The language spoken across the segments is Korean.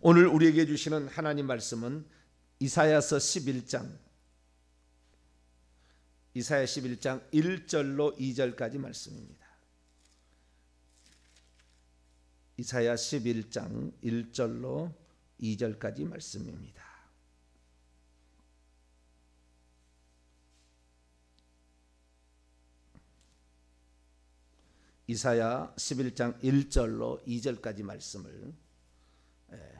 오늘 우리에게 주시는 하나님 말씀은 이사야서 11장 1절로 2절까지 말씀입니다. 이사야 11장 1절로 2절까지 말씀입니다. 이사야 11장 1절로 2절까지 말씀을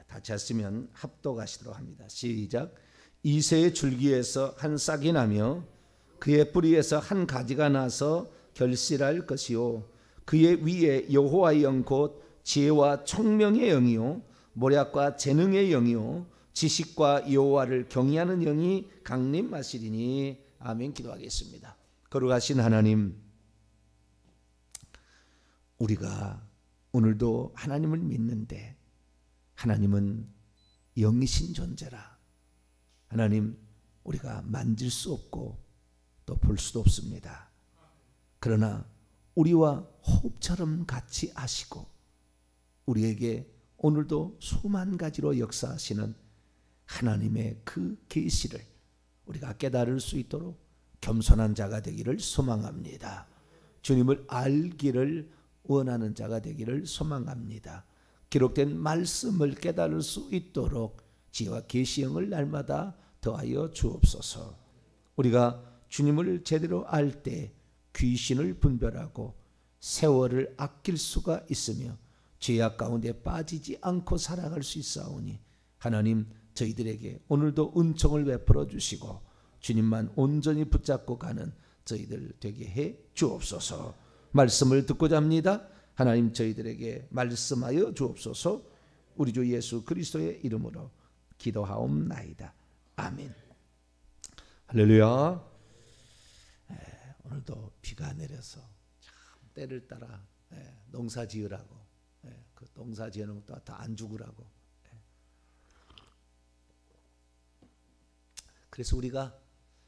같이 하시면 합독하시도록 합니다. 시작. 이새의 줄기에서 한 싹이 나며 그의 뿌리에서 한 가지가 나서 결실할 것이요 그의 위에 여호와의 영 곧 지혜와 총명의 영이요 모략과 재능의 영이요 지식과 여호와를 경외하는 영이 강림하시리니. 아멘. 기도하겠습니다. 거룩하신 하나님, 우리가 오늘도 하나님을 믿는데 하나님은 영이신 존재라. 하나님, 우리가 만질 수 없고 또 볼 수도 없습니다. 그러나 우리와 호흡처럼 같이 하시고 우리에게 오늘도 수만 가지로 역사하시는 하나님의 그 계시를 우리가 깨달을 수 있도록 겸손한 자가 되기를 소망합니다. 주님을 알기를 원하는 자가 되기를 소망합니다. 기록된 말씀을 깨달을 수 있도록 지혜와 계시형을 날마다 더하여 주옵소서. 우리가 주님을 제대로 알 때 귀신을 분별하고 세월을 아낄 수가 있으며 죄악 가운데 빠지지 않고 살아갈 수 있사오니 하나님, 저희들에게 오늘도 은총을 베풀어 주시고 주님만 온전히 붙잡고 가는 저희들 되게 해 주옵소서. 말씀을 듣고자 합니다. 하나님, 저희들에게 말씀하여 주옵소서. 우리 주 예수 그리스도의 이름으로 기도하옵나이다. 아멘. 할렐루야. 오늘도 비가 내려서 참 때를 따라 농사 지으라고, 그 농사 지어놓은 것도 다 안 죽으라고. 그래서 우리가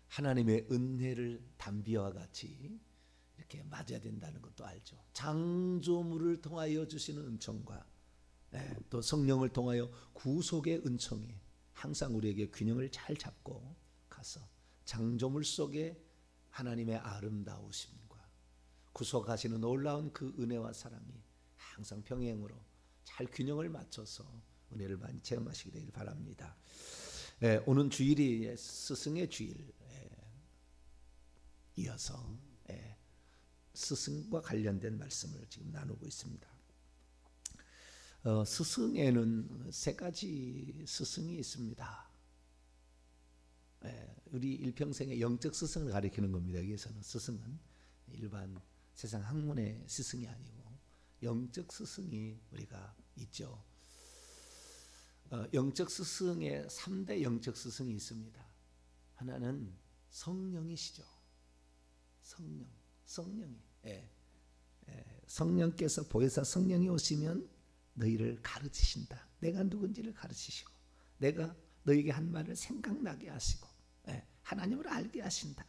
하나님의 은혜를 담비와 같이 이렇게 맞아야 된다는 것도 알죠. 창조물을 통하여 주시는 은총과 또 성령을 통하여 구속의 은총이 항상 우리에게 균형을 잘 잡고 가서 창조물 속에 하나님의 아름다우심과 구속하시는 놀라운 그 은혜와 사랑이 항상 평행으로 잘 균형을 맞춰서 은혜를 많이 체험하시게 되길 바랍니다. 오는 주일이 스승의 주일 이어서 스승과 관련된 말씀을 지금 나누고 있습니다. 스승에는 세 가지 스승이 있습니다. 우리 일평생의 영적 스승을 가리키는 겁니다. 여기에서는 스승은 일반 세상 학문의 스승이 아니고 영적 스승이 우리가 있죠. 영적 스승의 3대 영적 스승이 있습니다. 하나는 성령이시죠. 성령이. 성령께서 보혜사 성령이 오시면 너희를 가르치신다. 내가 누군지를 가르치시고 내가 너희에게 한 말을 생각나게 하시고 하나님을 알게 하신다.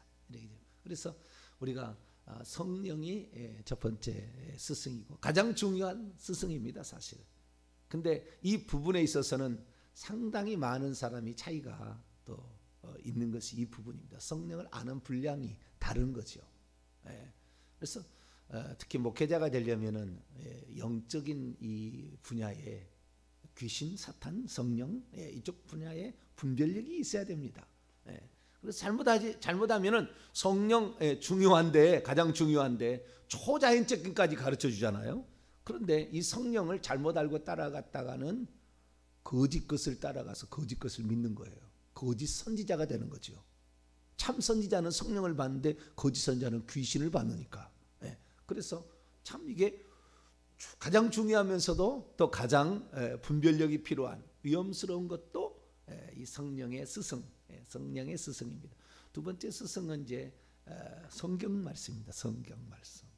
그래서 우리가 성령이 첫 번째 스승이고 가장 중요한 스승입니다, 사실. 근데 이 부분에 있어서는 상당히 많은 사람이 차이가 또 있는 것이 이 부분입니다. 성령을 아는 분량이 다른 거죠. 그래서 특히 목회자가 되려면은 영적인 이 분야에 귀신, 사탄, 성령 이쪽 분야에 분별력이 있어야 됩니다. 그래서 잘못하면은 성령 중요한데 가장 중요한데 초자연적인까지 가르쳐 주잖아요. 그런데 이 성령을 잘못 알고 따라갔다가는 거짓 것을 따라가서 거짓 것을 믿는 거예요. 거짓 선지자가 되는 거죠. 참 선지자는 성령을 받는데 거짓 선지자는 귀신을 받으니까. 그래서 참 이게 가장 중요하면서도 또 가장 분별력이 필요한 위험스러운 것도 이 성령의 스승, 성령의 스승입니다. 두 번째 스승은 이제 성경 말씀입니다. 성경 말씀.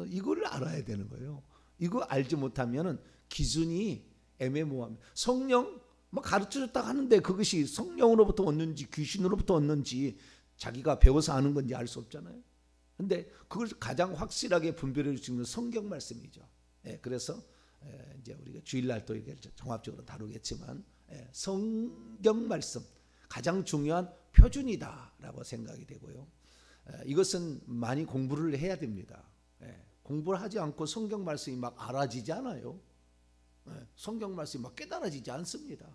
이거를 알아야 되는 거예요. 이거 알지 못하면은 기준이 애매모호합니다. 성령 뭐 가르쳐줬다 하는데 그것이 성령으로부터 왔는지 귀신으로부터 왔는지 자기가 배워서 아는 건지 알 수 없잖아요. 근데 그걸 가장 확실하게 분별해 주시는 성경 말씀이죠. 그래서 이제 우리가 주일날 또 이렇게 종합적으로 다루겠지만 성경 말씀 가장 중요한 표준이다라고 생각이 되고요. 이것은 많이 공부를 해야 됩니다. 공부를 하지 않고 성경 말씀이 막 알아지지 않아요. 성경 말씀이 막 깨달아지지 않습니다.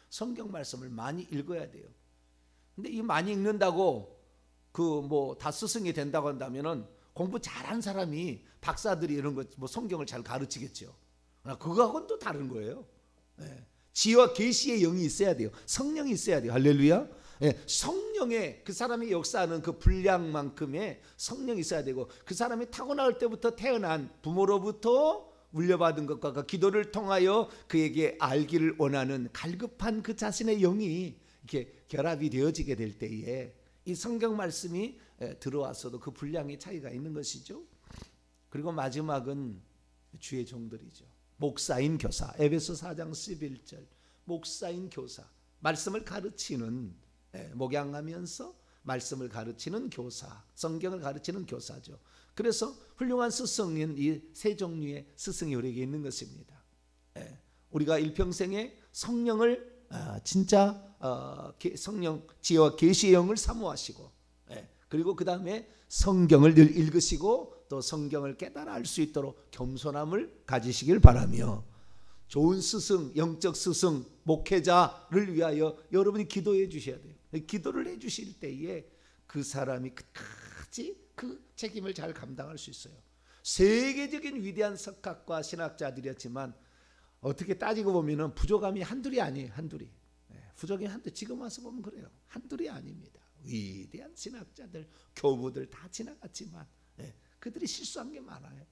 성경 말씀을 많이 읽어야 돼요. 근데 이 많이 읽는다고 그 뭐 다 스승이 된다고 한다면은 공부 잘한 사람이 박사들이 이런 거 뭐 성경을 잘 가르치겠죠. 그거하고는 또 다른 거예요. 지혜와 계시의 영이 있어야 돼요. 성령이 있어야 돼요. 할렐루야. 성령의 그 사람이 역사하는 그 분량만큼의 성령이 있어야 되고, 그 사람이 타고날 때부터 태어난 부모로부터 물려받은 것과 그 기도를 통하여 그에게 알기를 원하는 갈급한 그 자신의 영이 이렇게 결합이 되어지게 될 때에 이 성경 말씀이 들어와서도 그 분량의 차이가 있는 것이죠. 그리고 마지막은 주의 종들이죠. 목사인 교사. 에베소 4장 11절. 목사인 교사. 말씀을 가르치는, 목양하면서 말씀을 가르치는 교사, 성경을 가르치는 교사죠. 그래서 훌륭한 스승인 이 세 종류의 스승이 우리에게 있는 것입니다. 우리가 일평생에 성령을 진짜 성령 지혜와 계시의 영을 사모하시고, 그리고 그 다음에 성경을 늘 읽으시고 또 성경을 깨달아 알 수 있도록 겸손함을 가지시길 바라며, 좋은 스승, 영적 스승, 목회자를 위하여 여러분이 기도해 주셔야 돼요. 기도를 해 주실 때에 그 사람이 끝까지 그 책임을 잘 감당할 수 있어요. 세계적인 위대한 석학과 신학자들이었지만 어떻게 따지고 보면은 부족함이 한둘이 아니에요. 한둘이. 부족이 한둘. 지금 와서 보면 그래요. 한둘이 아닙니다. 위대한 신학자들, 교부들 다 지나갔지만 그들이 실수한 게 많아요.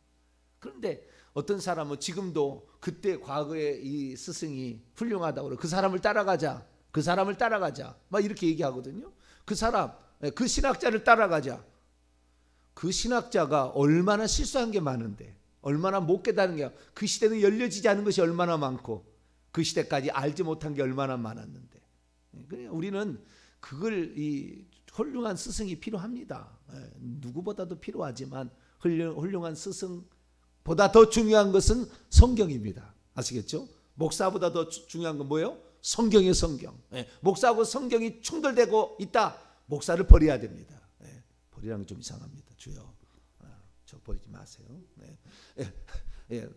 그런데 어떤 사람은 지금도 그때 과거에 이 스승이 훌륭하다고 그래. 그 사람을 따라가자. 그 사람을 따라가자. 막 이렇게 얘기하거든요. 그 사람, 그 신학자를 따라가자. 그 신학자가 얼마나 실수한 게 많은데, 얼마나 못 깨달은 게, 그 시대는 열려지지 않은 것이 얼마나 많고 그 시대까지 알지 못한 게 얼마나 많았는데, 우리는 그걸 이 훌륭한 스승이 필요합니다. 누구보다도 필요하지만 훌륭한 스승보다 더 중요한 것은 성경입니다. 아시겠죠? 목사보다 더 중요한 건 뭐예요? 성경이에요. 성경. 목사하고 성경이 충돌되고 있다. 목사를 버려야 됩니다. 버리라는 게 좀 이상합니다. 주여, 저 버리지 마세요.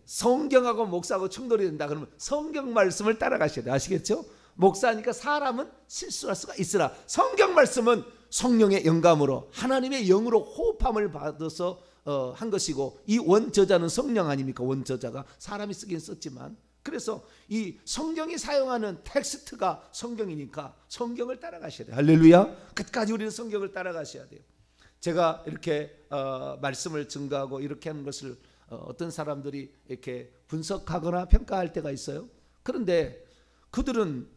성경하고 목사하고 충돌이 된다 그러면 성경 말씀을 따라가셔야 돼요. 아시겠죠? 목사니까 사람은 실수할 수가 있으나 성경 말씀은 성령의 영감으로 하나님의 영으로 호흡함을 받아서 한 것이고, 이 원저자는 성령 아닙니까? 원저자가 사람이 쓰긴 썼지만, 그래서 이 성경이 사용하는 텍스트가 성경이니까 성경을 따라가셔야 돼요. 할렐루야. 끝까지 우리는 성경을 따라가셔야 돼요. 제가 이렇게 말씀을 증거하고 이렇게 하는 것을 어떤 사람들이 이렇게 분석하거나 평가할 때가 있어요. 그런데 그들은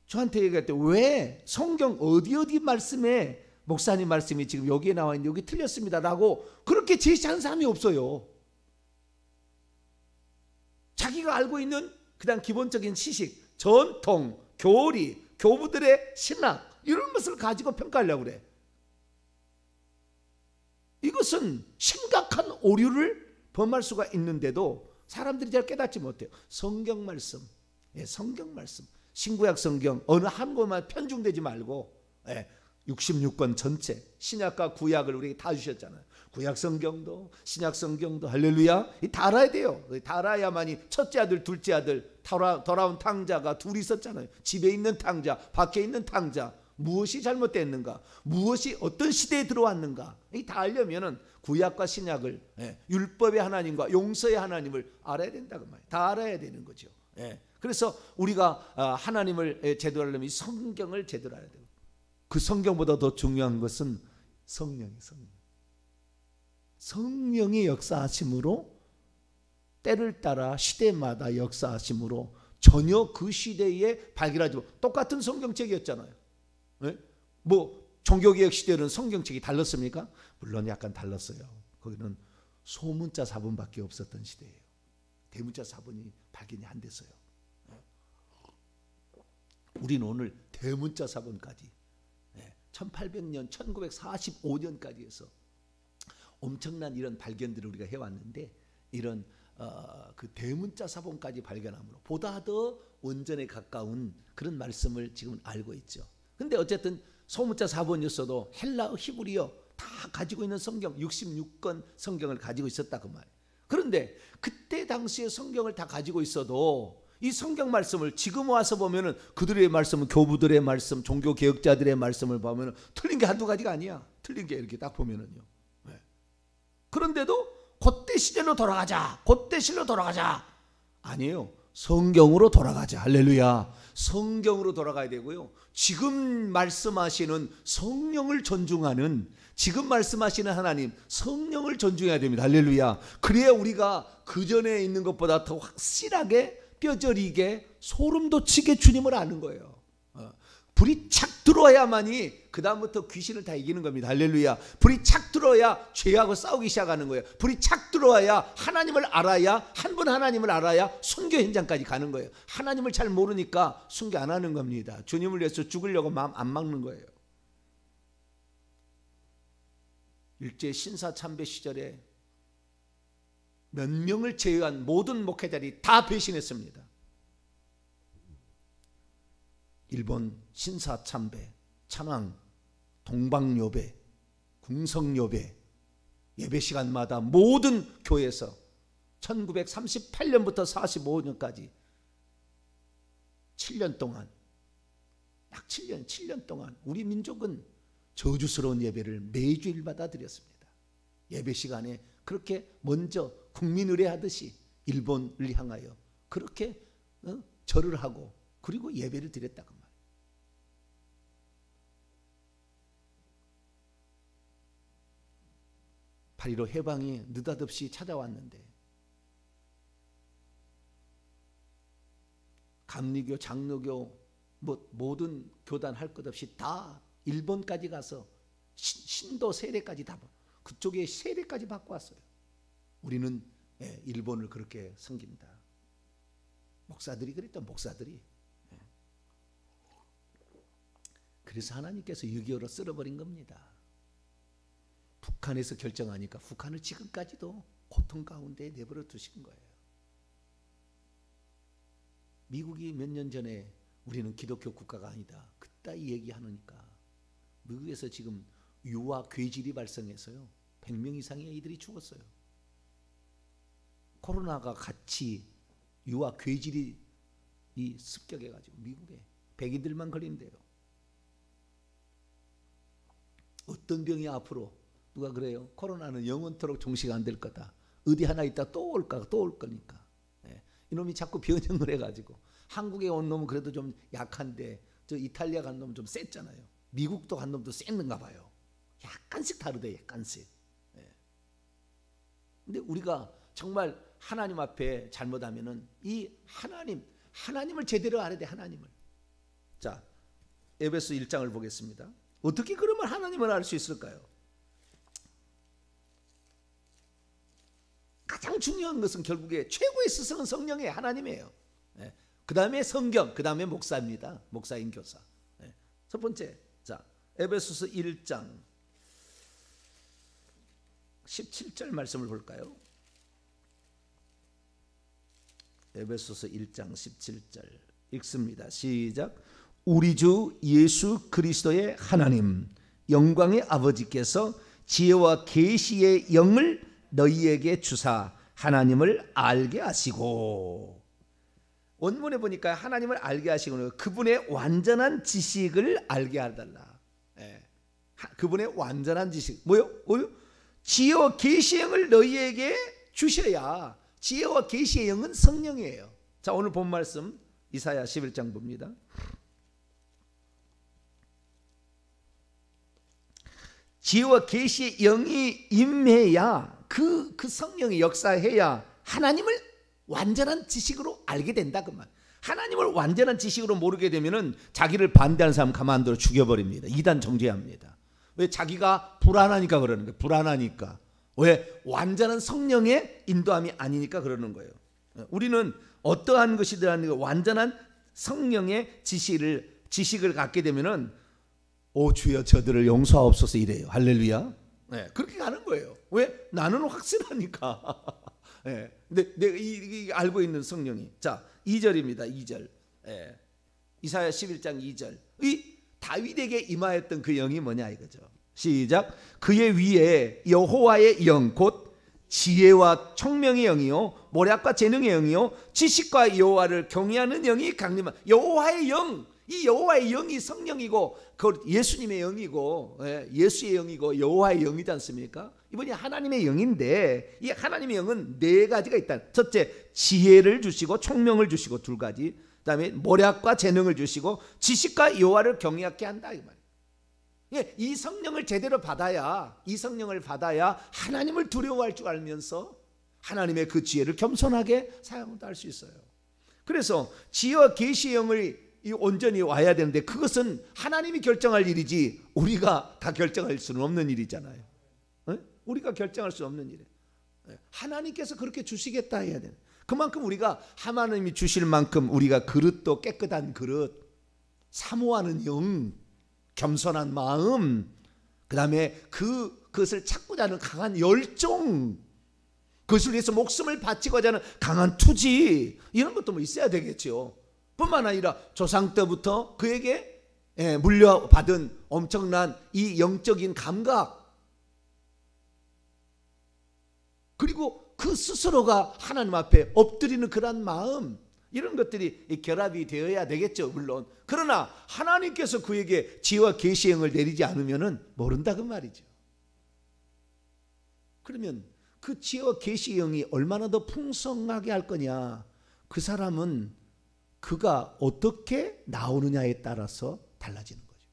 저한테 얘기할 때, 왜 성경 어디 말씀에 목사님 말씀이 지금 여기에 나와 있는데 여기 틀렸습니다 라고 그렇게 제시하는 사람이 없어요. 자기가 알고 있는 그냥 기본적인 지식, 전통, 교리, 교부들의 신학 이런 것을 가지고 평가하려고 그래. 이것은 심각한 오류를 범할 수가 있는데도 사람들이 잘 깨닫지 못해요. 성경 말씀, 성경 말씀, 신구약 성경 어느 한 곳만 편중되지 말고 66권 전체 신약과 구약을 우리에게 다 주셨잖아요. 구약 성경도 신약 성경도 할렐루야, 다 알아야 돼요. 다 알아야만이 첫째 아들 둘째 아들 돌아온 탕자가 둘이 있었잖아요. 집에 있는 탕자, 밖에 있는 탕자, 무엇이 잘못됐는가, 무엇이 어떤 시대에 들어왔는가, 이 다 알려면은 구약과 신약을, 율법의 하나님과 용서의 하나님을 알아야 된다고 말이에요. 다 알아야 되는 거죠. 그래서 우리가 하나님을 제대로 하려면 이 성경을 제대로 알아야 돼요. 그 성경보다 더 중요한 것은 성령이 성령의 역사하심으로, 때를 따라 시대마다 역사하심으로 전혀 그 시대에 발견하지 못, 똑같은 성경책이었잖아요. 뭐 종교개혁 시대는 성경책이 달랐습니까? 물론 약간 달랐어요. 거기는 소문자 사본밖에 없었던 시대예요. 대문자 사본이 발견이 안 됐어요. 우리는 오늘 대문자 사본까지 1800년, 1945년까지 해서 엄청난 이런 발견들을 우리가 해왔는데, 이런 그 대문자 사본까지 발견함으로 보다 더 원전에 가까운 그런 말씀을 지금 알고 있죠. 근데 어쨌든 소문자 사본이었어도 헬라어, 히브리어 다 가지고 있는 성경 66권 성경을 가지고 있었다 그 말. 그런데 그때 당시에 성경을 다 가지고 있어도 이 성경 말씀을 지금 와서 보면은 그들의 말씀은 교부들의 말씀, 종교 개혁자들의 말씀을 보면은 틀린 게 한두 가지가 아니야. 틀린 게 이렇게 딱 보면은요. 네. 그런데도 그때 시절로 돌아가자. 그때 시절로 돌아가자. 아니에요. 성경으로 돌아가자. 할렐루야. 성경으로 돌아가야 되고요. 지금 말씀하시는 성령을 존중하는, 지금 말씀하시는 하나님 성령을 존중해야 됩니다. 할렐루야. 그래야 우리가 그 전에 있는 것보다 더 확실하게 뼈저리게 소름 돋치게 주님을 아는 거예요. 불이 착 들어와야만이 그 다음부터 귀신을 다 이기는 겁니다. 할렐루야. 불이 착 들어야 죄하고 싸우기 시작하는 거예요. 불이 착 들어와야 하나님을 알아야, 한 분 하나님을 알아야 순교 현장까지 가는 거예요. 하나님을 잘 모르니까 순교 안 하는 겁니다. 주님을 위해서 죽으려고 마음 안 막는 거예요. 일제 신사참배 시절에 몇 명을 제외한 모든 목회자들이 다 배신했습니다. 일본 신사참배, 찬왕, 동방요배, 궁성요배 예배 시간마다 모든 교회에서 1938년부터 45년까지 7년 동안, 약 7년 동안 우리 민족은 저주스러운 예배를 매주일마다 드렸습니다. 예배 시간에 그렇게 먼저 국민 의례하듯이 일본을 향하여 그렇게 절을 하고 그리고 예배를 드렸다고 말이에요. 8.15 해방이 느닷없이 찾아왔는데 감리교, 장로교 모든 교단 할 것 없이 다 일본까지 가서 신도 세례까지 다 그쪽에 세례까지 받고 왔어요. 우리는 일본을 그렇게 섬깁니다. 목사들이 그랬던 목사들이. 그래서 하나님께서 6.25로 쓸어버린 겁니다. 북한에서 결정하니까 북한을 지금까지도 고통 가운데 내버려 두신 거예요. 미국이 몇 년 전에 우리는 기독교 국가가 아니다 그따위 얘기하니까 미국에서 지금 유아 괴질이 발생해서요 100명 이상의 아이들이 죽었어요. 코로나가 같이 유아 괴질이 습격해가지고 미국에 백인들만 걸린대요. 어떤 병이 앞으로 누가 그래요? 코로나는 영원토록 종식 안 될 거다. 어디 하나 있다 또 올까 또 올 거니까. 이놈이 자꾸 변형을 해가지고 한국에 온 놈은 그래도 좀 약한데 저 이탈리아 간 놈은 좀 셌잖아요. 미국도 간 놈도 셌는가 봐요. 약간씩 다르대 약간씩. 근데 우리가 정말 하나님 앞에 잘못하면은 이 하나님을 제대로 알아야 돼. 하나님을. 자, 에베소 1장을 보겠습니다. 어떻게 그러면 하나님을 알 수 있을까요? 가장 중요한 것은 결국에 최고의 스승은 성령의 하나님이에요. 그 다음에 성경, 그 다음에 목사입니다. 목사인 교사. 첫 번째, 자 에베소서 1장 17절 말씀을 볼까요? 에베소서 1장 17절 읽습니다. 시작. 우리 주 예수 그리스도의 하나님 영광의 아버지께서 지혜와 계시의 영을 너희에게 주사 하나님을 알게 하시고, 원문에 보니까 하나님을 알게 하시고 그분의 완전한 지식을 알게 하달라. 그분의 완전한 지식 뭐요? 지혜와 계시의 영을 너희에게 주셔야. 지혜와 계시의 영은 성령이에요. 자, 오늘 본 말씀 이사야 11장 봅니다. 지혜와 계시의 영이 임해야 그 성령이 역사해야 하나님을 완전한 지식으로 알게 된다 그 말. 하나님을 완전한 지식으로 모르게 되면은 자기를 반대하는 사람 가만둬 죽여버립니다. 이단 정죄합니다. 왜? 자기가 불안하니까 그러는 거예요. 불안하니까. 왜? 완전한 성령의 인도함이 아니니까 그러는 거예요. 우리는 어떠한 것이든 완전한 성령의 지식을 갖게 되면은 오 주여 저들을 용서하옵소서 이래요. 할렐루야. 그렇게 가는 거예요. 왜? 나는 확실하니까. 예. 근데 내가 이 알고 있는 성령이. 자, 2절입니다. 2절. 예. 이사야 11장 2절. 이 다윗에게 임하였던 그 영이 뭐냐 이거죠. 시작. 그의 위에 여호와의 영 곧 지혜와 총명의 영이요 모략과 재능의 영이요 지식과 여호와를 경외하는 영이 강림한. 여호와의 영, 이 여호와의 영이 성령이고 그 예수님의 영이고 예수의 영이고 여호와의 영이지 않습니까? 이분이 하나님의 영인데 이 하나님의 영은 네 가지가 있다. 첫째, 지혜를 주시고 총명을 주시고 두 가지. 그다음에 모략과 재능을 주시고 지식과 여호와를 경외하게 한다 이 말이에요. 이 성령을 제대로 받아야, 이 성령을 받아야 하나님을 두려워할 줄 알면서 하나님의 그 지혜를 겸손하게 사용도 할 수 있어요. 그래서 지혜와 계시의 영을 온전히 와야 되는데 그것은 하나님이 결정할 일이지 우리가 다 결정할 수는 없는 일이잖아요. 우리가 결정할 수 없는 일이에요. 하나님께서 그렇게 주시겠다 해야 돼요. 그만큼 우리가 하나님이 주실 만큼 우리가 그릇도 깨끗한 그릇, 사모하는 영, 겸손한 마음, 그 다음에 그것을 찾고자 하는 강한 열정, 그것을 위해서 목숨을 바치고자 하는 강한 투지, 이런 것도 뭐 있어야 되겠죠. 뿐만 아니라 조상 때부터 그에게 물려받은 엄청난 이 영적인 감각, 그리고 그 스스로가 하나님 앞에 엎드리는 그런 마음, 이런 것들이 결합이 되어야 되겠죠. 물론 그러나 하나님께서 그에게 지혜와 계시의 영을 내리지 않으면 모른다 그 말이죠. 그러면 그 지혜와 계시의 영이 얼마나 더 풍성하게 할 거냐, 그 사람은 그가 어떻게 나오느냐에 따라서 달라지는 거죠.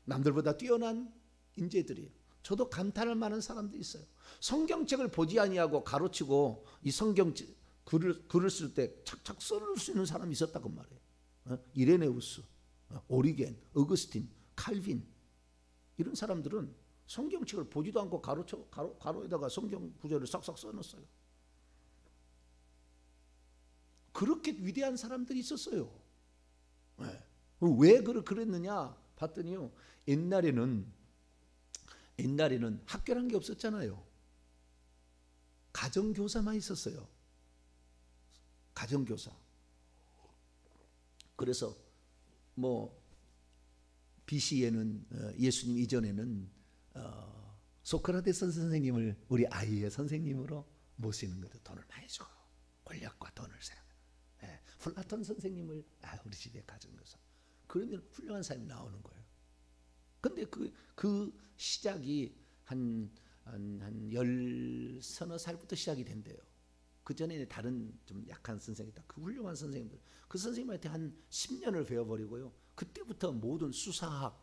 남들보다 뛰어난 인재들이에요. 저도 감탄할 만한 사람도 있어요. 성경책을 보지 아니하고 가로치고 이 성경책 글을 쓸 때 착착 쓸 수 있는 사람이 있었다고 말해요. 이레네우스, 오리겐, 어거스틴, 칼빈, 이런 사람들은 성경책을 보지도 않고 가로에다가 성경 구절을 싹싹 써놨어요. 그렇게 위대한 사람들이 있었어요. 왜 그랬느냐 봤더니요, 옛날에는 학교란 게 없었잖아요. 가정교사만 있었어요. 가정교사. 그래서 뭐 BC에는 예수님 이전에는 소크라테스 선생님을 우리 아이의 선생님으로 모시는 거죠. 돈을 많이 주고 권력과 돈을 생각. 플라톤 선생님을 우리 집에 가정교사. 그러면 훌륭한 사람이 나오는 거예요. 근데 그 시작이 한 서너 살부터 시작이 된대요. 그 전에 다른 좀 약한 선생이다. 그 훌륭한 선생님들, 그 선생님한테 한 10년을 배워버리고요. 그때부터 모든 수사학,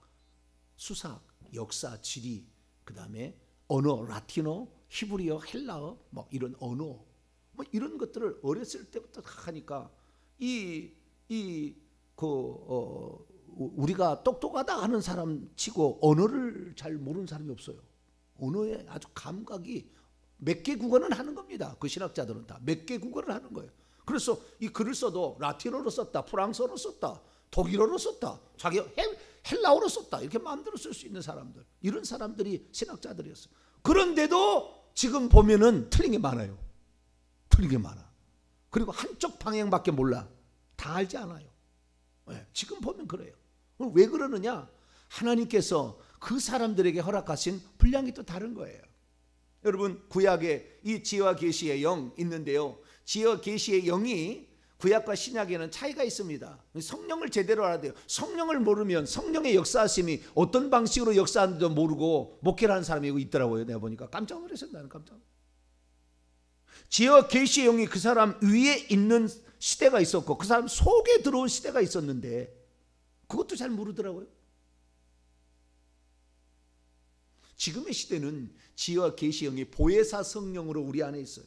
역사, 지리, 그 다음에 언어, 라틴어, 히브리어, 헬라어, 뭐 이런 언어, 뭐 이런 것들을 어렸을 때부터 하니까 우리가 똑똑하다 하는 사람 치고 언어를 잘 모르는 사람이 없어요. 언어에 아주 감각이 몇 개 국어는 하는 겁니다. 그 신학자들은 다 몇 개 국어를 하는 거예요. 그래서 이 글을 써도 라틴어로 썼다, 프랑스어로 썼다, 독일어로 썼다, 자기 헬라어로 썼다, 이렇게 마음대로 쓸 수 있는 사람들, 이런 사람들이 신학자들이었어요. 그런데도 지금 보면은 틀린 게 많아요. 틀린 게 많아. 그리고 한쪽 방향밖에 몰라. 다 알지 않아요. 지금 보면 그래요. 왜 그러느냐? 하나님께서 그 사람들에게 허락하신 분량이 또 다른 거예요. 여러분, 구약에 이 지혜와 계시의 영 있는데요, 지혜와 계시의 영이 구약과 신약에는 차이가 있습니다. 성령을 제대로 알아야 돼요. 성령을 모르면 성령의 역사하심이 어떤 방식으로 역사하는지도 모르고 목회를 하는 사람이 있더라고요. 내가 보니까 깜짝 놀랐어요. 나는 깜짝 놀랐어요. 지혜와 계시의 영이 그 사람 위에 있는 시대가 있었고 그 사람 속에 들어온 시대가 있었는데 그것도 잘 모르더라고요. 지금의 시대는 지혜와 계시의 영이 보혜사 성령으로 우리 안에 있어요.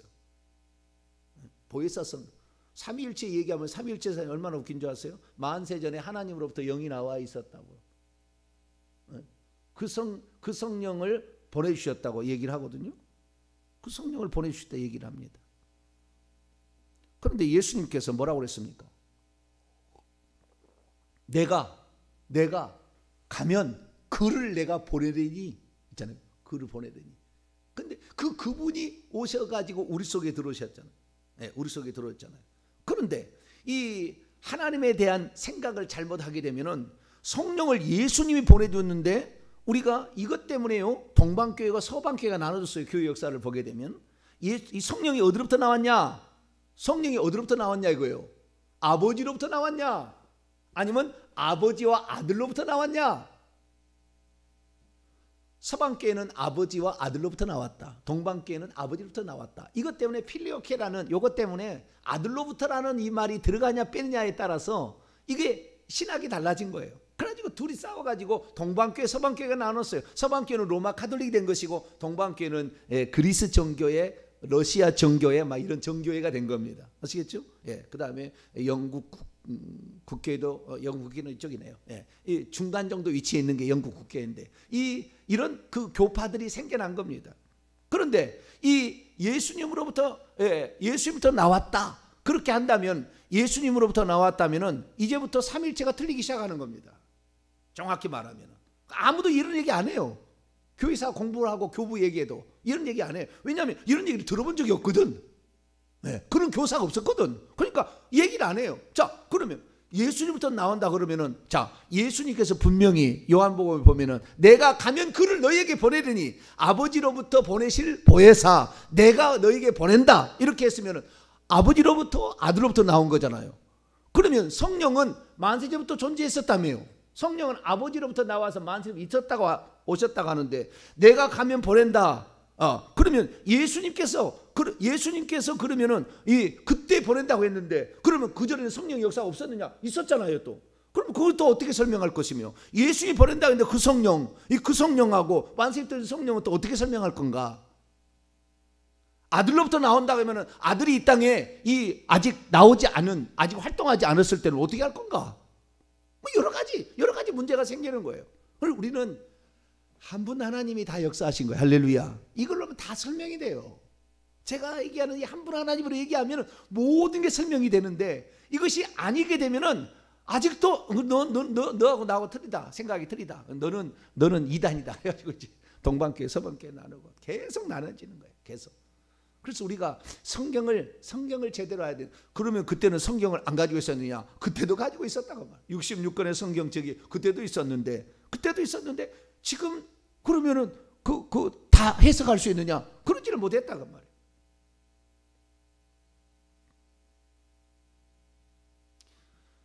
보혜사 성령. 삼위일체 얘기하면 삼위일체 사람이 얼마나 웃긴 줄 아세요? 만세 전에 하나님으로부터 영이 나와 있었다고. 그 성령을 보내주셨다고 얘기를 하거든요. 그 성령을 보내주셨다 얘기를 합니다. 그런데 예수님께서 뭐라고 그랬습니까? 내가 가면 그를 내가 보내리니 있잖아요. 그를 보내리니. 근데 그 그분이 오셔가지고 우리 속에 들어오셨잖아요. 우리 속에 들어왔잖아요. 그런데 이 하나님에 대한 생각을 잘못하게 되면은 성령을 예수님이 보내줬는데 우리가 이것 때문에요 동방교회가 서방교회가 나눠졌어요. 교회 역사를 보게 되면 이 성령이 어디로부터 나왔냐? 성령이 어디로부터 나왔냐 이거예요. 아버지로부터 나왔냐? 아니면 아버지와 아들로부터 나왔냐? 서방교회는 아버지와 아들로부터 나왔다. 동방교회는 아버지로부터 나왔다. 이것 때문에 필리오케라는 이것 때문에 아들로부터라는 이 말이 들어가냐 빼느냐에 따라서 이게 신학이 달라진 거예요. 그래가지고 둘이 싸워가지고 동방교회 서방교회가 나눴어요. 서방교회는 로마 카톨릭이 된 것이고 동방교회는 그리스 정교회 러시아 정교회 막 이런 정교회가 된 겁니다. 아시겠죠? 그 다음에 영국 국회도 영국 국회는 이쪽이네요. 이 중간 정도 위치에 있는 게 영국 국회인데 이런 그 교파들이 생겨난 겁니다. 그런데 이 예수님으로부터 나왔다 그렇게 한다면 예수님으로부터 나왔다면은 이제부터 삼일체가 틀리기 시작하는 겁니다. 정확히 말하면 아무도 이런 얘기 안 해요. 교회사 공부를 하고 교부 얘기해도 이런 얘기 안 해요. 왜냐하면 이런 얘기를 들어본 적이 없거든. 그런 교사가 없었거든. 그러니까 얘기를 안 해요. 자, 그러면 예수님부터 나온다 그러면은 자, 예수님께서 분명히 요한복음에 보면은 내가 가면 그를 너희에게 보내리니 아버지로부터 보내실 보혜사 내가 너희에게 보낸다 이렇게 했으면은 아버지로부터 아들로부터 나온 거잖아요. 그러면 성령은 만세전부터 존재했었다며요. 성령은 아버지로부터 나와서 만세전부터 있었다고 오셨다고 하는데 내가 가면 보낸다. 그러면 예수님께서 그러면은 그때 보낸다고 했는데 그러면 그 전에는 성령 역사가 없었느냐? 있었잖아요 또. 그럼 그것도 어떻게 설명할 것이며 예수님이 보낸다고 했는데 그 성령하고 만세전부터 성령은 또 어떻게 설명할 건가? 아들로부터 나온다고 하면은 아들이 이 땅에 아직 나오지 않은 아직 활동하지 않았을 때는 어떻게 할 건가? 뭐 여러 가지 문제가 생기는 거예요. 그리고 우리는 한 분 하나님이 다 역사하신 거예요. 할렐루야. 이걸로 하면 다 설명이 돼요. 제가 얘기하는 이 한 분 하나님으로 얘기하면 모든 게 설명이 되는데 이것이 아니게 되면은 아직도 너하고 나하고 틀리다. 생각이 틀리다. 너는 이단이다. 해가지고 이제 동방교회 서방교회 나누고 계속 나눠지는 거예요. 계속. 그래서 우리가 성경을 제대로 해야 돼. 그러면 그때는 성경을 안 가지고 있었느냐? 그때도 가지고 있었다고 말. 66권의 성경 그때도 있었는데 지금 그러면은 다 해석할 수 있느냐? 그러지를 못했다고 말이에요.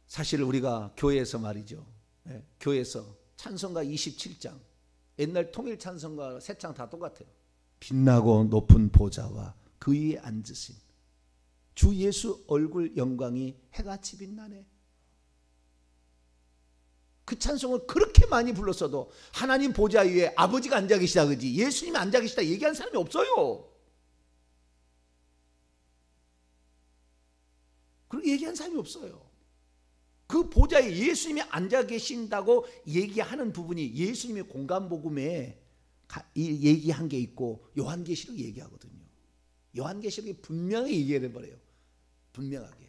사실 우리가 교회에서 말이죠. 교회에서 찬송가 27장 옛날 통일 찬송가 새 장 다 똑같아요. 빛나고 높은 보좌와 그 위에 앉으신 주 예수 얼굴 영광이 해같이 빛나네. 그 찬송을 그렇게 많이 불렀어도 하나님 보좌 위에 아버지가 앉아 계시다 그지 예수님이 앉아 계시다 얘기한 사람이 없어요. 그렇게 얘기한 사람이 없어요. 그 보좌에 예수님이 앉아 계신다고 얘기하는 부분이 예수님의 공간복음에 얘기한 게 있고 요한계시록 얘기하거든요. 요한계시록이 분명히 얘기해버려요. 분명하게.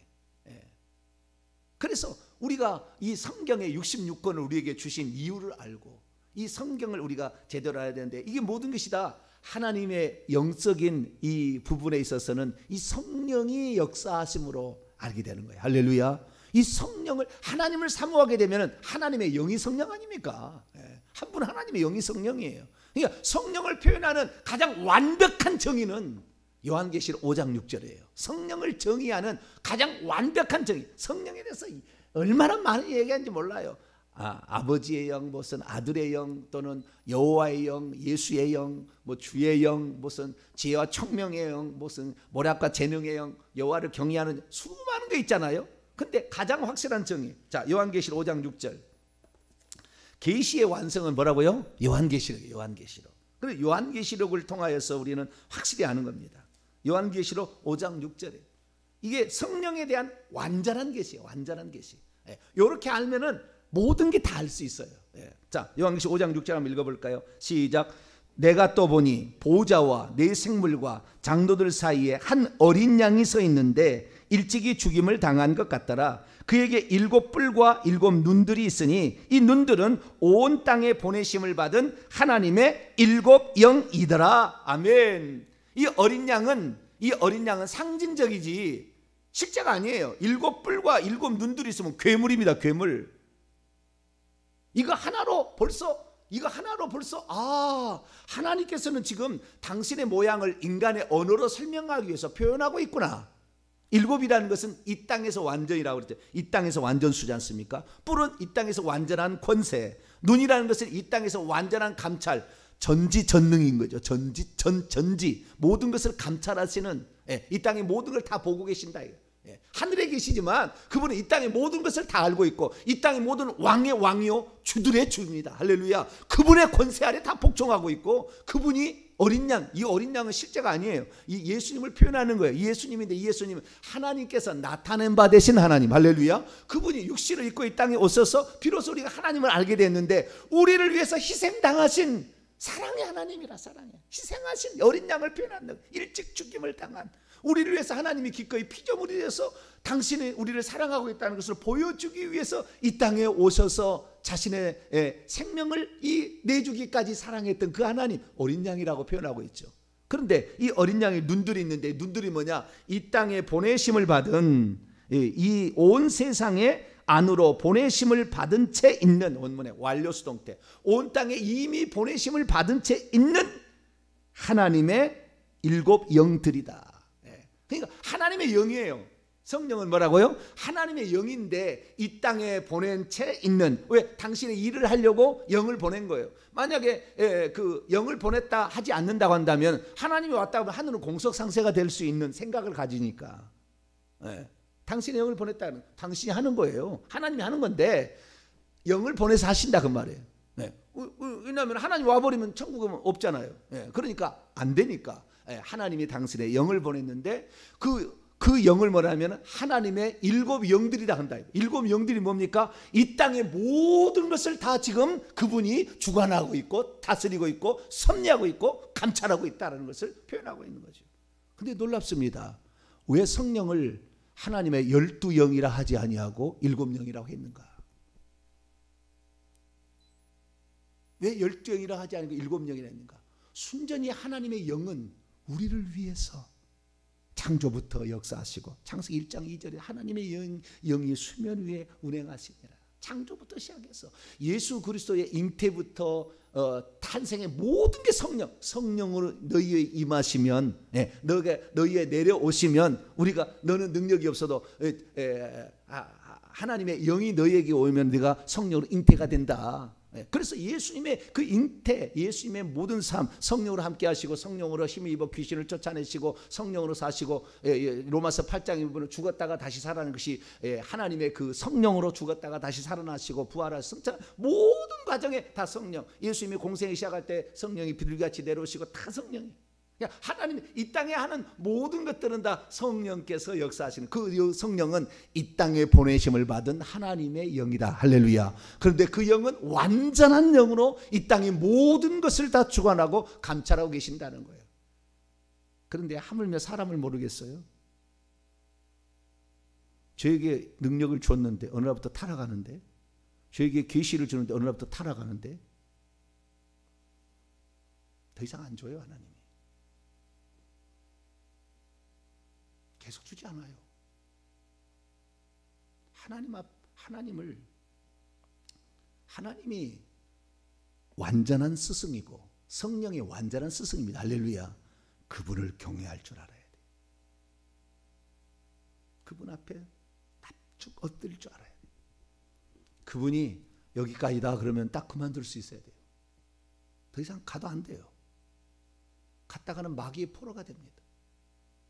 그래서 우리가 이 성경의 66권을 우리에게 주신 이유를 알고 이 성경을 우리가 제대로 알아야 되는데 이게 모든 것이 다 하나님의 영적인 이 부분에 있어서는 이 성령이 역사하심으로 알게 되는 거예요. 할렐루야. 이 성령을 하나님을 사모하게 되면 하나님의 영이 성령 아닙니까? 한 분 하나님의 영이 성령이에요. 그러니까 성령을 표현하는 가장 완벽한 정의는 요한계시록 5장 6절이에요. 성령을 정의하는 가장 완벽한 정의. 성령에 대해서 얼마나 많이 얘기하는지 몰라요. 아버지의 영, 무슨 아들의 영, 또는 여호와의 영, 예수의 영, 뭐 주의 영, 무슨 지혜와 총명의 영, 무슨 모략과 재능의 영, 여호와를 경외하는 수많은 게 있잖아요. 근데 가장 확실한 정의. 자, 요한계시록 5장 6절. 계시의 완성은 뭐라고요? 요한계시록이에요. 요한계시록. 그래서 요한계시록을 통하여서 우리는 확실히 아는 겁니다. 요한계시록 5장 6절에 이게 성령에 대한 완전한 계시예요. 완전한 계시. 이렇게 알면은 모든 게 다 알 수 있어요. 자, 요한계시록 5장 6절 한번 읽어볼까요? 시작. 내가 또 보니 보좌와 네 생물과 장로들 사이에 한 어린 양이 서 있는데 일찍이 죽임을 당한 것 같더라. 그에게 7뿔과 7 눈들이 있으니 이 눈들은 온 땅에 보내심을 받은 하나님의 7 영이더라. 아멘. 이 어린 양은 상징적이지 실제가 아니에요. 7뿔과 7눈들이 있으면 괴물입니다. 괴물. 이거 하나로 벌써 하나님께서는 지금 당신의 모양을 인간의 언어로 설명하기 위해서 표현하고 있구나. 7이라는 것은 이 땅에서 완전이라고 그랬죠. 이 땅에서 완전수지 않습니까? 뿔은 이 땅에서 완전한 권세, 눈이라는 것은 이 땅에서 완전한 감찰, 전지전능인 거죠. 전지 모든 것을 감찰하시는, 이 땅의 모든 걸 다 보고 계신다. 하늘에 계시지만 그분은 이 땅의 모든 것을 다 알고 있고 이 땅의 모든 왕의 왕이요 주들의 주입니다. 할렐루야. 그분의 권세 아래 다 복종하고 있고, 그분이 어린 양, 이 어린 양은 실제가 아니에요. 이 예수님을 표현하는 거예요. 예수님인데 이 예수님은 하나님께서 나타낸 바 되신 하나님. 할렐루야. 그분이 육신을 입고 이 땅에 오셔서 비로소 우리가 하나님을 알게 됐는데, 우리를 위해서 희생당하신 사랑의 하나님이라. 사랑해. 희생하신 어린 양을 표현한다. 일찍 죽임을 당한 우리를 위해서 하나님이 기꺼이 피조물이 되어서 당신이 우리를 사랑하고 있다는 것을 보여주기 위해서 이 땅에 오셔서 자신의 생명을 내주기까지 사랑했던 그 하나님, 어린 양이라고 표현하고 있죠. 그런데 이 어린 양의 눈들이 있는데, 눈들이 뭐냐? 이 땅에 보내심을 받은, 이 온 세상에 안으로 보내심을 받은 채 있는, 원문의 완료수동태, 온 땅에 이미 보내심을 받은 채 있는 하나님의 7 영들이다. 그러니까 하나님의 영이에요. 성령은 뭐라고요? 하나님의 영인데 이 땅에 보낸 채 있는, 왜? 당신의 일을 하려고 영을 보낸 거예요. 만약에 그 영을 보냈다 하지 않는다고 한다면, 하나님이 왔다 하면 하늘은 공석상세가 될 수 있는 생각을 가지니까, 당신의 영을 보냈다는, 당신이 하는 거예요. 하나님이 하는 건데 영을 보내서 하신다 그 말이에요. 왜냐하면 하나님 와버리면 천국은 없잖아요. 그러니까 안 되니까 하나님이 당신의 영을 보냈는데, 그 영을 뭐냐면 하나님의 7 영들이다 한다. 7 영들이 뭡니까? 이 땅의 모든 것을 다 지금 그분이 주관하고 있고 다스리고 있고 섭리하고 있고 감찰하고 있다는 것을 표현하고 있는 거죠. 근데 놀랍습니다. 왜 성령을 하나님의 12영이라 하지 아니하고 7영이라고 했는가? 왜 12영이라 하지 않고 7영이라 했는가? 순전히 하나님의 영은 우리를 위해서 창조부터 역사하시고, 창세기 1장 2절에 하나님의 영이 수면 위에 운행하시니라. 창조부터 시작해서 예수 그리스도의 잉태부터 탄생의 모든 게 성령으로 너희에 임하시면, 너희에 내려오시면, 우리가 너는 능력이 없어도 하나님의 영이 너희에게 오면 네가 성령으로 잉태가 된다. 그래서 예수님의 그 잉태, 예수님의 모든 삶, 성령으로 함께 하시고 성령으로 힘을 입어 귀신을 쫓아내시고 성령으로 사시고, 로마서 8장에 보면 죽었다가 다시 살아나는 것이 하나님의 그 성령으로 죽었다가 다시 살아나시고 부활하신 모든 과정에 다 성령. 예수님이 공생을 시작할 때 성령이 비둘기같이 내려오시고 다 성령이에요. 하나님 이 땅에 하는 모든 것들은 다 성령께서 역사하시는, 그 성령은 이 땅에 보내심을 받은 하나님의 영이다. 할렐루야. 그런데 그 영은 완전한 영으로 이 땅의 모든 것을 다 주관하고 감찰하고 계신다는 거예요. 그런데 하물며 사람을 모르겠어요? 저에게 능력을 줬는데 어느 날부터 타락하는데, 저에게 계시를 주는데 어느 날부터 타락하는데, 더 이상 안 줘요. 하나님이 계속 주지 않아요. 하나님이 완전한 스승이고 성령이 완전한 스승입니다. 할렐루야. 그분을 경외할 줄 알아야 돼. 그분 앞에 납죽 엎드릴 줄 알아야 돼. 그분이 여기까지다 그러면 딱 그만둘 수 있어야 돼요. 더 이상 가도 안 돼요. 갔다가는 마귀의 포로가 됩니다.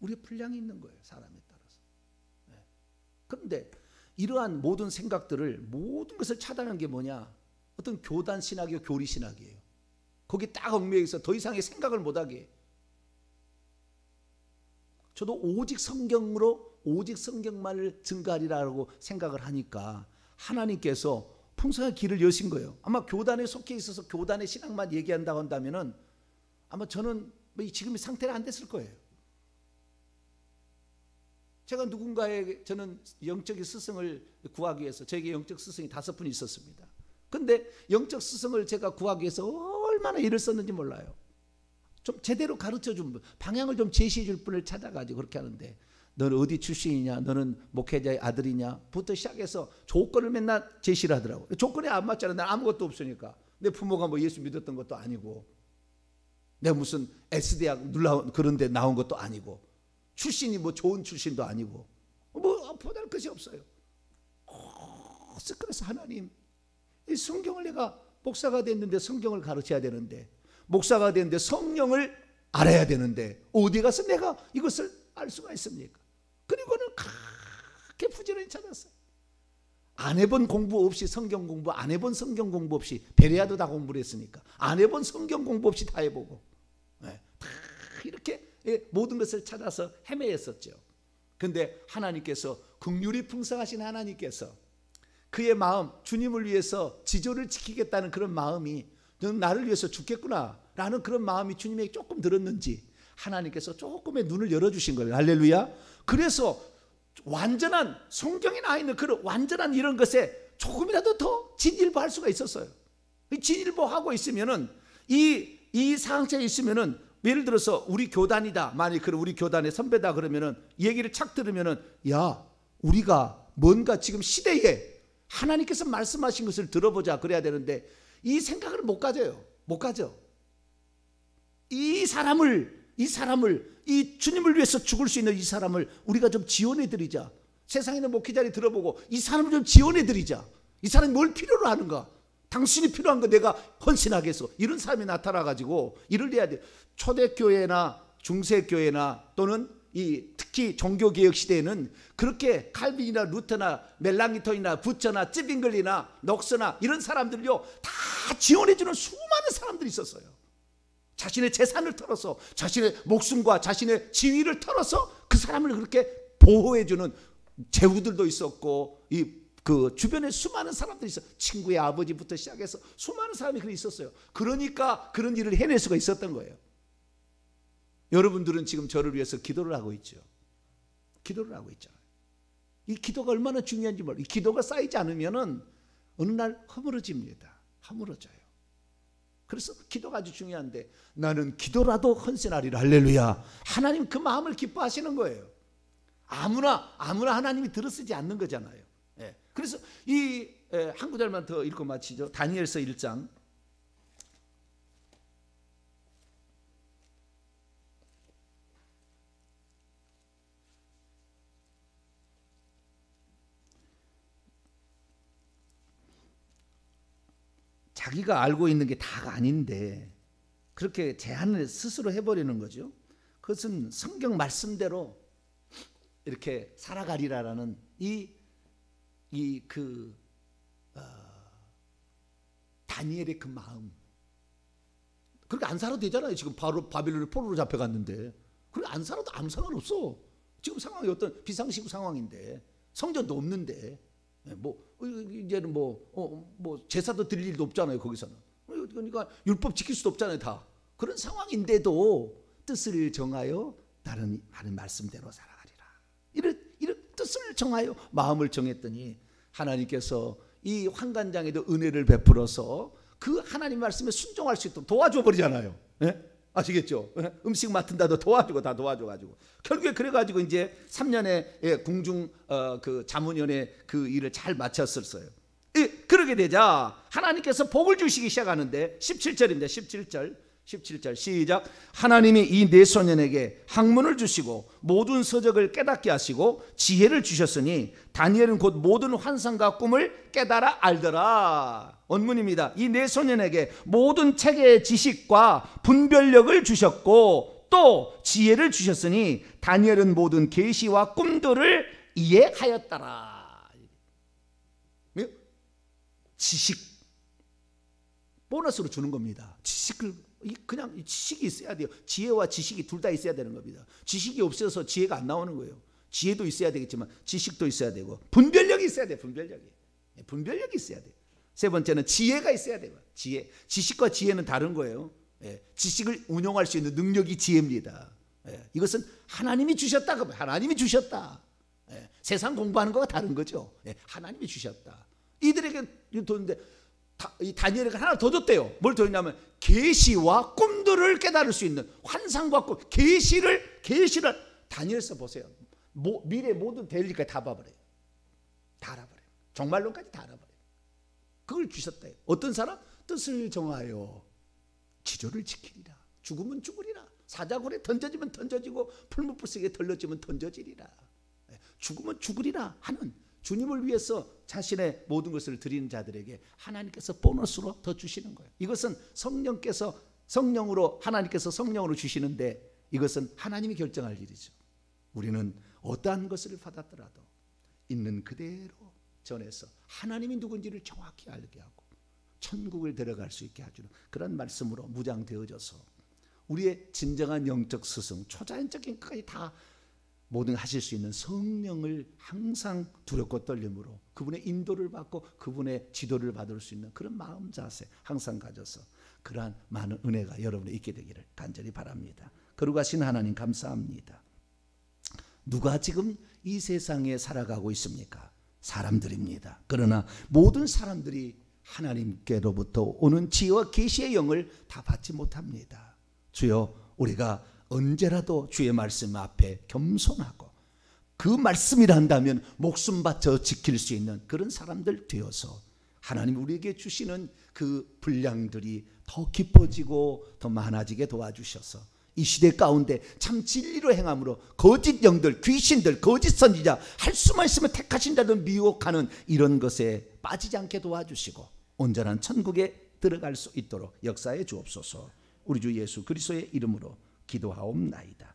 우리의 분량이 있는 거예요. 사람에 따라서. 그런데 이러한 모든 생각들을, 모든 것을 차단하는 게 뭐냐? 어떤 교단 신학이요, 교리 신학이에요. 거기 딱 얽매여 있어. 더 이상의 생각을 못하게. 저도 오직 성경으로, 오직 성경만을 증거하리라고 생각을 하니까 하나님께서 풍성한 길을 여신 거예요. 아마 교단에 속해 있어서 교단의 신학만 얘기한다고 한다면은 아마 저는 지금의 상태가 안 됐을 거예요. 제가 누군가에게, 저는 영적인 스승을 구하기 위해서, 저에게 영적 스승이 5분 있었습니다. 근데 영적 스승을 제가 구하기 위해서 얼마나 일을 썼는지 몰라요. 좀 제대로 가르쳐준 분, 방향을 좀 제시해 줄 분을 찾아가지고 그렇게 하는데, 너는 어디 출신이냐, 너는 목회자의 아들이냐 부터 시작해서 조건을 맨날 제시를 하더라고. 조건이 안 맞잖아. 난 아무것도 없으니까. 내 부모가 뭐 예수 믿었던 것도 아니고, 내가 무슨 S대학 그런 데 나온 것도 아니고, 출신이 뭐 좋은 출신도 아니고, 뭐 보잘 것이 없어요. 그래서 하나님, 이 성경을, 내가 목사가 됐는데 성경을 가르쳐야 되는데, 목사가 됐는데 성령을 알아야 되는데, 어디 가서 내가 이것을 알 수가 있습니까? 그리고는 그렇게 부지런히 찾았어요. 안 해본 공부 없이 성경 공부, 안 해본 성경 공부 없이, 베레아도 다 공부를 했으니까 안 해본 성경 공부 없이 다 해보고, 다 이렇게 모든 것을 찾아서 헤매했었죠. 그런데 하나님께서, 긍휼이 풍성하신 하나님께서 그의 마음, 주님을 위해서 지조를 지키겠다는 그런 마음이, 너는 나를 위해서 죽겠구나 라는 그런 마음이 주님에게 조금 들었는지 하나님께서 조금의 눈을 열어주신 거예요. 할렐루야. 그래서 완전한, 성경에 나와 있는 그런 완전한 이런 것에 조금이라도 더 진일보할 수가 있었어요. 진일보하고 있으면은, 이 상처에 있으면은, 예를 들어서 우리 교단이다, 만약 그런 우리 교단의 선배다 그러면은, 얘기를 착 들으면은, 야, 우리가 뭔가 지금 시대에 하나님께서 말씀하신 것을 들어보자 그래야 되는데, 이 생각을 못 가져요. 못 가져. 이 사람을, 이 주님을 위해서 죽을 수 있는 이 사람을 우리가 좀 지원해 드리자. 세상에 있는 목회자들이 들어보고 이 사람을 좀 지원해 드리자. 이 사람이 뭘 필요로 하는가? 당신이 필요한 거 내가 헌신하게 해서, 이런 사람이 나타나가지고 일을 해야 돼. 초대교회나 중세교회나 또는 특히 종교개혁 시대에는 그렇게 칼빈이나 루터나 멜랑기톤이나 부처나 찌빙글리나 녹서나 이런 사람들요 다 지원해주는 수많은 사람들이 있었어요. 자신의 재산을 털어서, 자신의 목숨과 자신의 지위를 털어서 그 사람을 그렇게 보호해주는 제후들도 있었고, 그 주변에 수많은 사람들이 있어요. 친구의 아버지부터 시작해서 수많은 사람이 그래 있었어요. 그러니까 그런 일을 해낼 수가 있었던 거예요. 여러분들은 지금 저를 위해서 기도를 하고 있죠. 기도를 하고 있잖아요. 이 기도가 얼마나 중요한지 몰라요. 이 기도가 쌓이지 않으면은 어느 날 허물어집니다. 허물어져요. 그래서 기도가 아주 중요한데, 나는 기도라도 헌신하리라. 할렐루야. 하나님 그 마음을 기뻐하시는 거예요. 아무나 하나님이 들어쓰지 않는 거잖아요. 그래서 한 구절만 더 읽고 마치죠. 다니엘서 1장. 자기가 알고 있는 게 다가 아닌데 그렇게 제한을 스스로 해버리는 거죠. 그것은 성경 말씀대로 이렇게 살아가리라라는 다니엘의 그 마음. 그렇게 안 살아도 되잖아요. 지금 바로 바빌론의 포로로 잡혀갔는데 그렇게 안 살아도 아무 상관없어. 지금 상황이 어떤 비상시국 상황인데, 성전도 없는데, 이제는 제사도 드릴 일도 없잖아요. 거기서는. 그러니까 율법 지킬 수도 없잖아요. 다 그런 상황인데도 뜻을 정하여 나는 하는 말씀대로 살아가리라. 이런 뜻을 정하여 마음을 정했더니 하나님께서 이 환관장에도 은혜를 베풀어서 그 하나님 말씀에 순종할 수 있도록 도와줘 버리잖아요. 아시겠죠? 음식 맡은다도 도와주고 다 도와줘가지고 결국에 그래가지고 이제 3년의 궁중 그 자문위원회 그 일을 잘 마쳤었어요. 그러게 되자 하나님께서 복을 주시기 시작하는데 17절인데 17절 시작. 하나님이 이 네 소년에게 학문을 주시고 모든 서적을 깨닫게 하시고 지혜를 주셨으니 다니엘은 곧 모든 환상과 꿈을 깨달아 알더라. 원문입니다. 이 네 소년에게 모든 체계의 지식과 분별력을 주셨고 또 지혜를 주셨으니 다니엘은 모든 계시와 꿈들을 이해하였더라. 지식 보너스로 주는 겁니다. 지식을 그냥 지식이 있어야 돼요. 지혜와 지식이 둘 다 있어야 되는 겁니다. 지식이 없어서 지혜가 안 나오는 거예요. 지혜도 있어야 되겠지만 지식도 있어야 되고 분별력이 있어야 돼요. 분별력이 있어야 돼요. 세 번째는 지혜가 있어야 돼요. 지식과 지혜는 다른 거예요. 지식을 운용할 수 있는 능력이 지혜입니다. 이것은 하나님이 주셨다. 하나님이 주셨다. 세상 공부하는 거가 다른 거죠. 하나님이 주셨다. 이들에게 도는데 이 다니엘에게 하나 더 줬대요. 뭘 더 줬냐면 계시와 꿈들을 깨달을 수 있는 환상과 꿈, 계시를 다니엘서 보세요. 미래 모든 대리까지 다 봐버려요. 다 알아버려요. 종말론까지 다 알아버려요. 그걸 주셨대요. 어떤 사람? 뜻을 정하여 지조를 지키리라. 죽으면 죽으리라. 사자굴에 던져지면 던져지고 풀무불석에 던져지면 던져지리라. 죽으면 죽으리라 하는 주님을 위해서 자신의 모든 것을 드리는 자들에게 하나님께서 보너스로 더 주시는 거예요. 이것은 하나님께서 성령으로 주시는데 이것은 하나님이 결정할 일이죠. 우리는 어떠한 것을 받았더라도 있는 그대로 전해서 하나님이 누군지를 정확히 알게 하고 천국을 들어갈 수 있게 해주는 그런 말씀으로 무장되어져서 우리의 진정한 영적 스승, 초자연적인 것까지 다 모든 하실 수 있는 성령을 항상 두렵고 떨림으로 그분의 인도를 받고 그분의 지도를 받을 수 있는 그런 마음 자세 항상 가져서 그러한 많은 은혜가 여러분에 있게 되기를 간절히 바랍니다. 거룩하신 하나님 감사합니다. 누가 지금 이 세상에 살아가고 있습니까? 사람들입니다. 그러나 모든 사람들이 하나님께로부터 오는 지혜와 계시의 영을 다 받지 못합니다. 주여, 우리가 언제라도 주의 말씀 앞에 겸손하고 그 말씀이라 한다면 목숨 바쳐 지킬 수 있는 그런 사람들 되어서 하나님 우리에게 주시는 그 분량들이 더 깊어지고 더 많아지게 도와주셔서 이 시대 가운데 참 진리로 행함으로 거짓 영들, 귀신들, 거짓 선지자, 할 수만 있으면 택하신 자들 미혹하는 이런 것에 빠지지 않게 도와주시고 온전한 천국에 들어갈 수 있도록 역사해 주옵소서. 우리 주 예수 그리스도의 이름으로 기도하옵나이다.